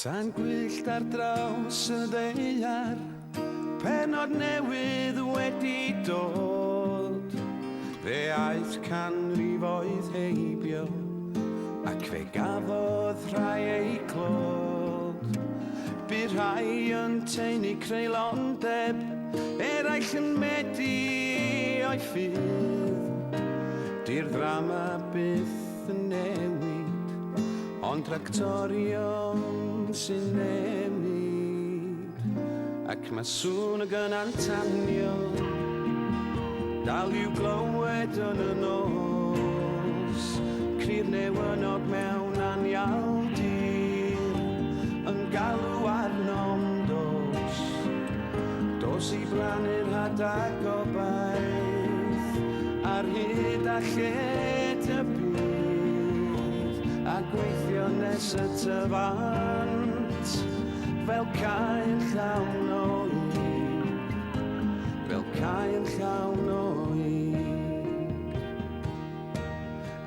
Tan gwyllt ar draws y ddaear, pennod newydd wedi dod. Fe aeth canrifoedd heibio, ac fe gafodd rhai ei clod. Bu rhai yn teulu creulondeb, eraill yn medu o'i ffydd. Di'r ddrama byth yn newid, ond tractorion sy'n newid. Ac mae sŵn y gyna'n tanio, dal i'w glywed yn y nos. Cry'r newynog mewn anialdir, yn galw arnom dos. Dos I blannu'r hadag gobaith, ar hyd a llet y byd, a gweithio nes y tyfant, fel cael llawn o hyd, fel cael llawn o hyd.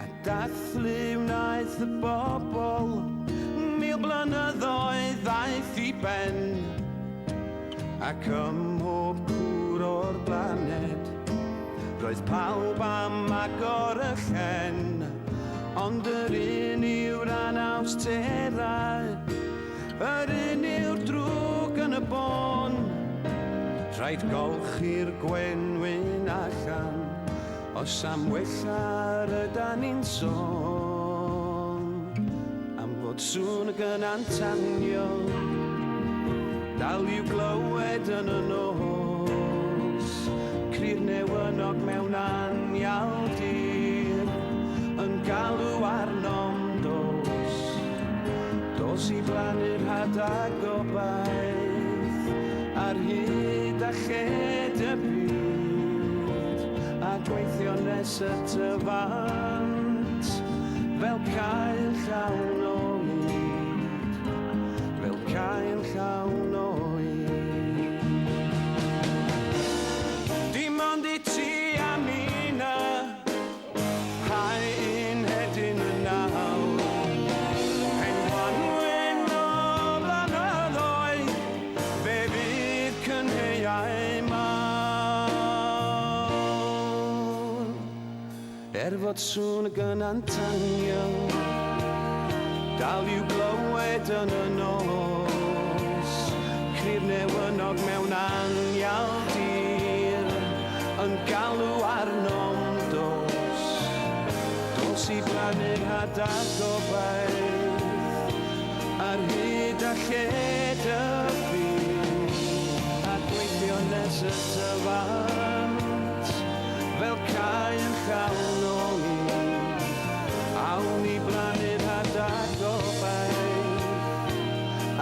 A dathlu wnaeth y bobl, 1000 blynyddoedd ddaeth I ben, ac ym mhob cwr o'r blaned, roedd pawb am agor y llen. Ond yr un yw'r anawsterau, yr un yw'r drwg yn y bôn. Rhaid golchi'r gwenwyn allan, os am wellar ydan ni'n sôn. Am fod sŵn y gyna'n tanio, dal i'w glywed yn y nos. Cry'r newynog mewn anialdir, yn galw arnom dos. Dos I blannu'r hadag gobaith, ar hyd a llet y byd, a gweithio nes y tyfant, fel cael llawn o hyd, fel cael llawn o hyd. Dim ond I ti a mina, hai un hedyn y nawr. Penwanwyn o blynyddoedd, fe fydd cynheuau mawr. Fod sŵn y gyna'n tanio, dal i'w glywed yn y nos. Cry'r newynog mewn anialdir, yn galw arnom dos. Dos I blannu'r hadag gobaith, ar hyd a llet y byd, a gweithio nes y tyfant, fel cael llawn o hyd. Awn I blannu'r hadag gobaith,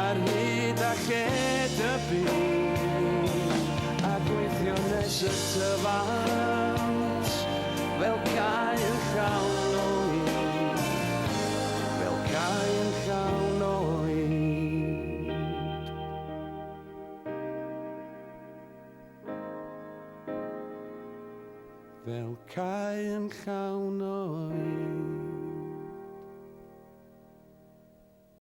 ar hyd a llet y byd, a gweithio nes y tyfant, fel cael llawn o hyd, fel cael llawn o hyd. Fel cael llawn o hyd.